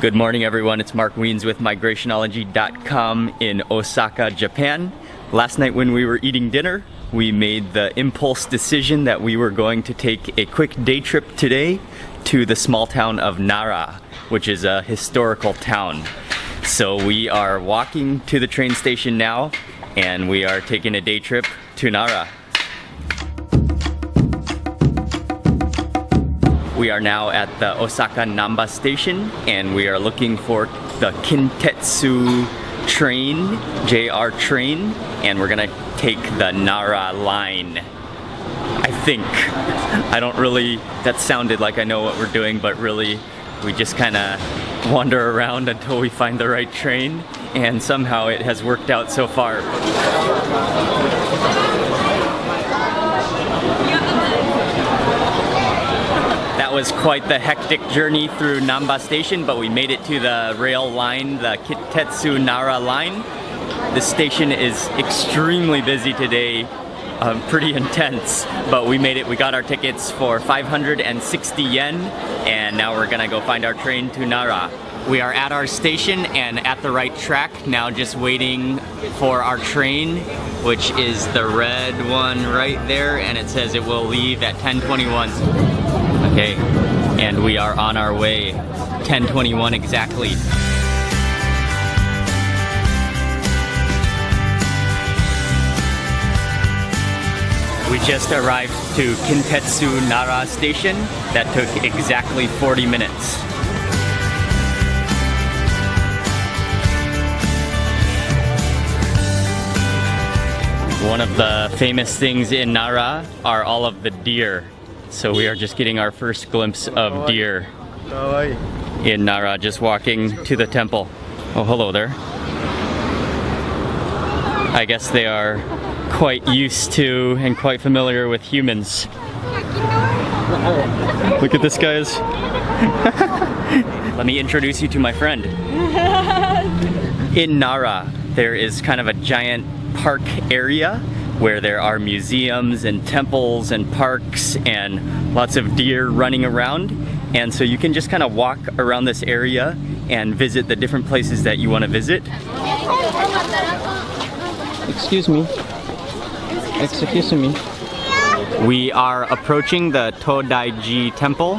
Good morning everyone, it's Mark Wiens with migrationology.com in Osaka, Japan. Last night when we were eating dinner, we made the impulse decision that we were going to take a quick day trip today to the small town of Nara, which is a historical town. So we are walking to the train station now, and we are taking a day trip to Nara. We are now at the Osaka Namba station, and we are looking for the Kintetsu train, JR train, and we're gonna take the Nara line. I think. That sounded like I know what we're doing, but really we just kinda wander around until we find the right train, and somehow it has worked out so far. That was quite the hectic journey through Namba station, but we made it to the rail line, the Kintetsu Nara line. The station is extremely busy today, pretty intense, but we made it. We got our tickets for 560 yen, and now we're gonna go find our train to Nara. We are at our station and at the right track, now just waiting for our train, which is the red one right there, and it says it will leave at 10:21. Okay, and we are on our way, 10:21 exactly. We just arrived to Kintetsu Nara station. That took exactly 40 minutes. One of the famous things in Nara are all of the deer. So we are just getting our first glimpse of deer in Nara, just walking to the temple. Oh, hello there. I guess they are quite used to and quite familiar with humans. Look at this, guys. Let me introduce you to my friend. In Nara, there is kind of a giant park area where there are museums and temples and parks and lots of deer running around. And so you can just kind of walk around this area and visit the different places that you want to visit. Excuse me. Excuse me. We are approaching the Todaiji Temple,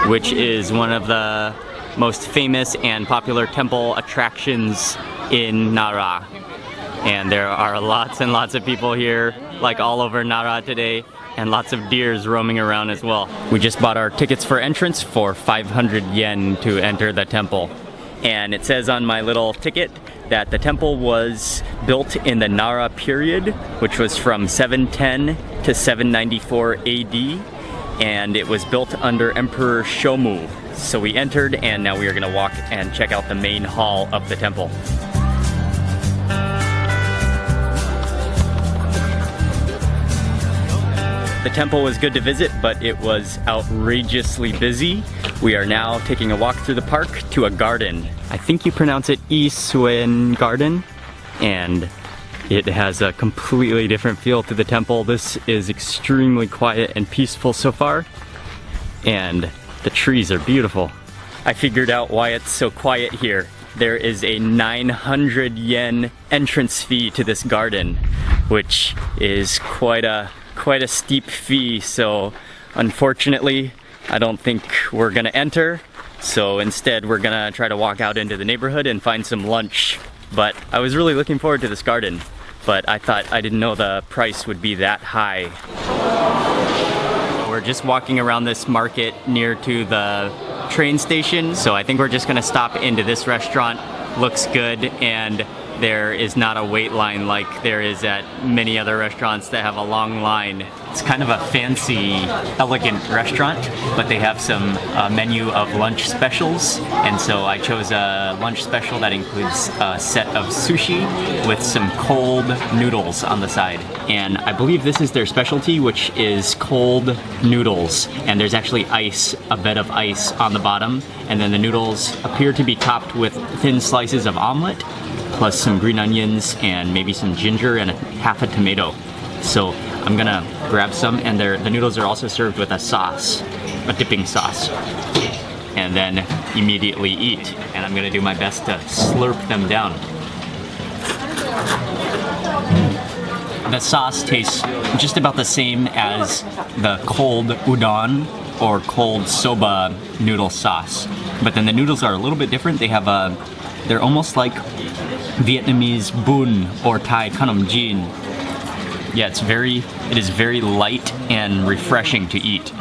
which is one of the most famous and popular temple attractions in Nara. And there are lots and lots of people here, like all over Nara today, and lots of deers roaming around as well. We just bought our tickets for entrance for 500 yen to enter the temple. And it says on my little ticket that the temple was built in the Nara period, which was from 710 to 794 AD, and it was built under Emperor Shomu. So we entered, and now we are gonna walk and check out the main hall of the temple. The temple was good to visit, but it was outrageously busy. We are now taking a walk through the park to a garden. I think you pronounce it Isuen Garden, and it has a completely different feel to the temple. This is extremely quiet and peaceful so far, and the trees are beautiful. I figured out why it's so quiet here. There is a 900 yen entrance fee to this garden, which is quite a steep fee, so unfortunately I don't think we're gonna enter. So instead we're gonna try to walk out into the neighborhood and find some lunch. But I was really looking forward to this garden, but I didn't know the price would be that high. We're just walking around this market near to the train station, so I think we're just gonna stop into this restaurant. Looks good, and there is not a wait line like there is at many other restaurants that have a long line. It's kind of a fancy, elegant restaurant, but they have some menu of lunch specials, and so I chose a lunch special that includes a set of sushi with some cold noodles on the side. And I believe this is their specialty, which is cold noodles, and there's actually ice, a bed of ice on the bottom, and then the noodles appear to be topped with thin slices of omelet, plus some green onions and maybe some ginger and half a tomato. So I'm gonna grab some, and the noodles are also served with a sauce, a dipping sauce. and then immediately eat. And I'm gonna do my best to slurp them down. The sauce tastes just about the same as the cold udon or cold soba noodle sauce. But then the noodles are a little bit different. They're almost like Vietnamese bun or Thai khanom jin. Yeah, it is very light and refreshing to eat.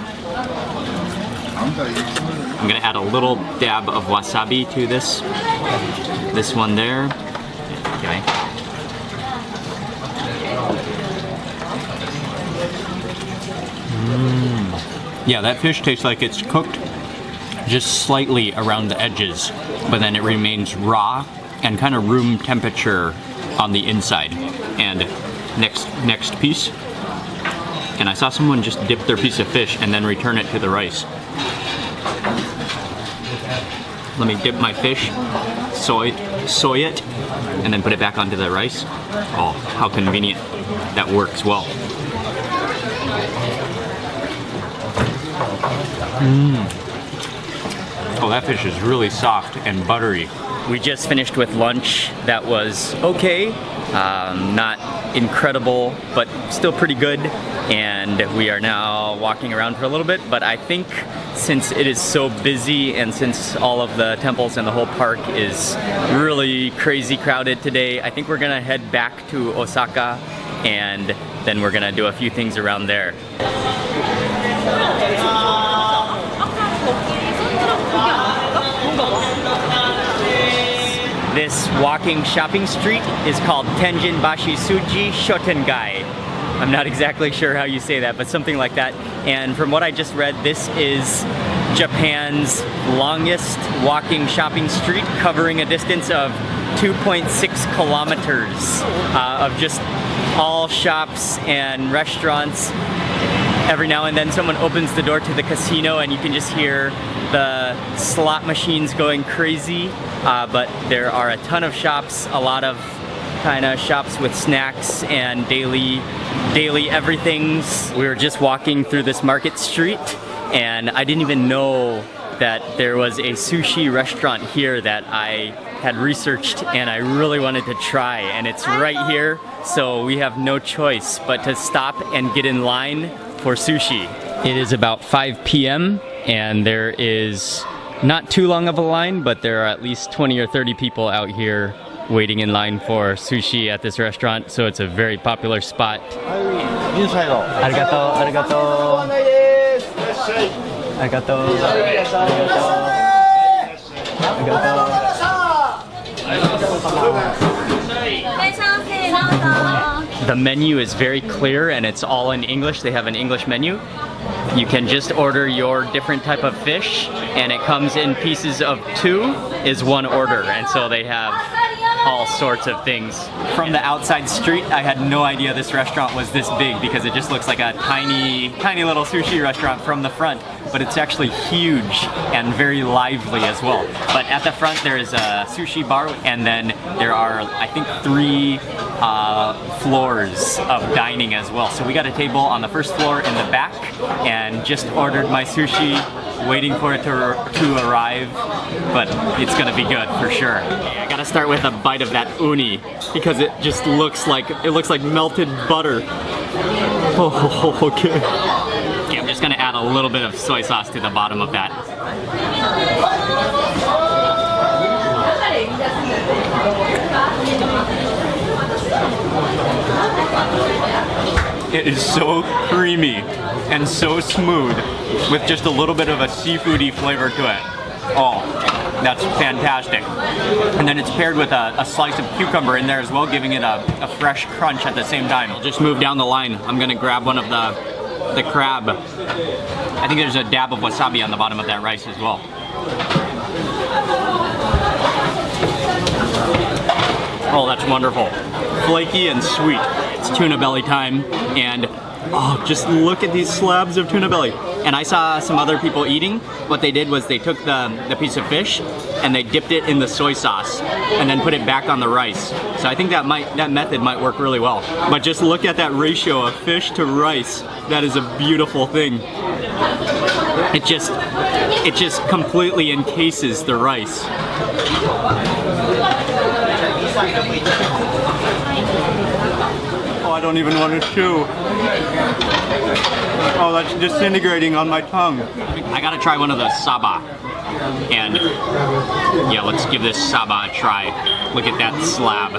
I'm gonna add a little dab of wasabi to this one there. Okay. Yeah, that fish tastes like it's cooked just slightly around the edges, but then it remains raw and kind of room temperature on the inside. And next piece. And I saw someone just dip their piece of fish and then return it to the rice. Let me dip my fish, soy it, and then put it back onto the rice. Oh, how convenient. That works well. Oh, that fish is really soft and buttery. We just finished with lunch. That was okay. Not incredible, but still pretty good. And we are now walking around for a little bit, but I think since it is so busy and since all of the temples and the whole park is really crazy crowded today, I think we're gonna head back to Osaka and then we're gonna do a few things around there. This walking shopping street is called Tenjin-bashi Suji Shotengai. I'm not exactly sure how you say that, but something like that. And from what I just read, this is Japan's longest walking shopping street, covering a distance of 2.6 kilometers of just all shops and restaurants. Every now and then someone opens the door to the casino and you can just hear the slot machines going crazy. But there are a ton of shops, a lot of kind of shops with snacks and daily everythings. We were just walking through this market street and I didn't even know that there was a sushi restaurant here that I had researched and I really wanted to try, and it's right here, so we have no choice but to stop and get in line for sushi. It is about 5 p.m. and there is not too long of a line, but there are at least 20 or 30 people out here waiting in line for sushi at this restaurant, so it's a very popular spot. Arigato, arigato. Arigato. The menu is very clear and it's all in English. They have an English menu. You can just order your different type of fish and it comes in pieces of 2 is one order, and so they have all sorts of things. From the outside street, I had no idea this restaurant was this big because it just looks like a tiny little sushi restaurant from the front, but it's actually huge and very lively as well. But at the front there is a sushi bar, and then there are, I think, 3 floors of dining as well. So we got a table on the first floor in the back and just ordered my sushi, waiting for it to arrive, but it's gonna be good for sure. I gotta start with a bite of that uni because it just looks like melted butter. Oh, okay. Okay, I'm just gonna add a little bit of soy sauce to the bottom of that. It is so creamy and so smooth with just a little bit of a seafoody flavor to it. Oh, that's fantastic. And then it's paired with a slice of cucumber in there as well, giving it a fresh crunch at the same time. I'll just move down the line. I'm gonna grab one of the crab. I think there's a dab of wasabi on the bottom of that rice as well. Oh, that's wonderful. Flaky and sweet. It's tuna belly time, and oh, just look at these slabs of tuna belly. And I saw some other people eating. What they did was they took the piece of fish and they dipped it in the soy sauce and then put it back on the rice. So I think that method might work really well. But just look at that ratio of fish to rice. That is a beautiful thing. It just completely encases the rice. Oh, I don't even want to chew. Oh, that's disintegrating on my tongue. I gotta try one of those saba. And yeah, let's give this saba a try. Look at that slab.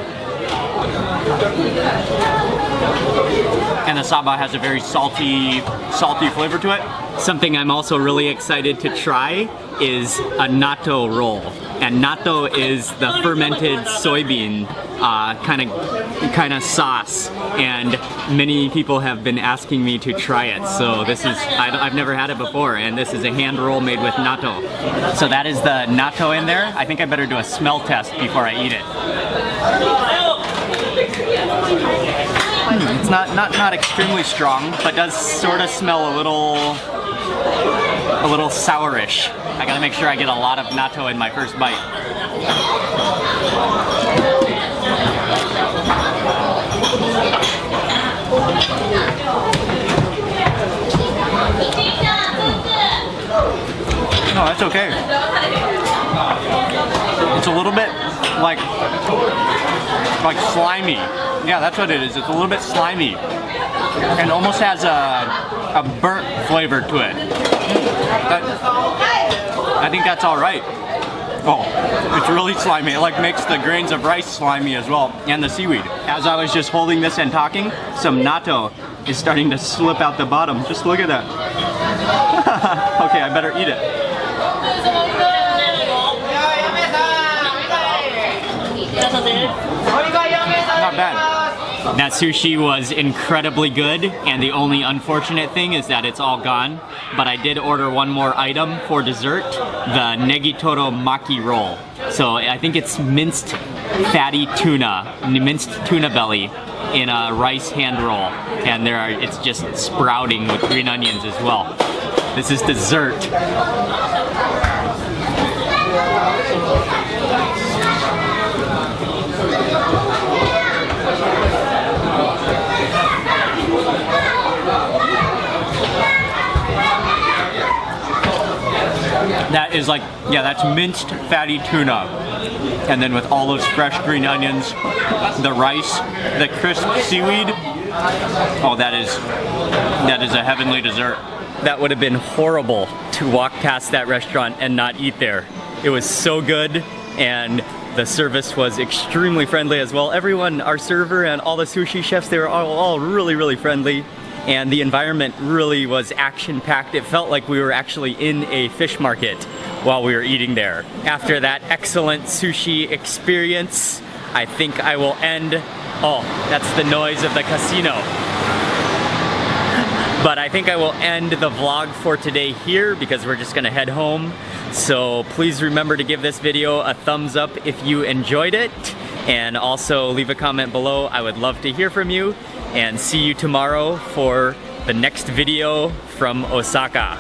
And the saba has a very salty flavor to it. Something I'm also really excited to try is a natto roll. And natto is the fermented soybean kind of sauce, and many people have been asking me to try it. So this is, I've never had it before, and this is a hand roll made with natto. So that is the natto in there. I think I better do a smell test before I eat it. It's not extremely strong, but does sort of smell a little sourish. I gotta make sure I get a lot of natto in my first bite. No, that's okay. It's a little bit like slimy. Yeah, that's what it is. It's a little bit slimy. And almost has a burnt flavor to it. I think that's alright. Oh, it's really slimy. It like makes the grains of rice slimy as well, and the seaweed. As I was just holding this and talking, some natto is starting to slip out the bottom. Just look at that. Okay, I better eat it. Not bad. That sushi was incredibly good, and the only unfortunate thing is that it's all gone. But I did order one more item for dessert, the negitoro maki roll. So I think it's minced fatty tuna, minced tuna belly in a rice hand roll, and it's just sprouting with green onions as well. This is dessert. That is like, yeah, that's minced fatty tuna. And then with all those fresh green onions, the rice, the crisp seaweed. Oh, that is a heavenly dessert. That would have been horrible to walk past that restaurant and not eat there. It was so good, and the service was extremely friendly as well. Everyone, our server and all the sushi chefs, they were all really, really friendly. And the environment really was action-packed. It felt like we were actually in a fish market while we were eating there. After that excellent sushi experience, I think I will end... Oh, that's the noise of the casino. But I think I will end the vlog for today here because we're just gonna head home. So please remember to give this video a thumbs up if you enjoyed it. And also leave a comment below. I would love to hear from you. And see you tomorrow for the next video from Osaka.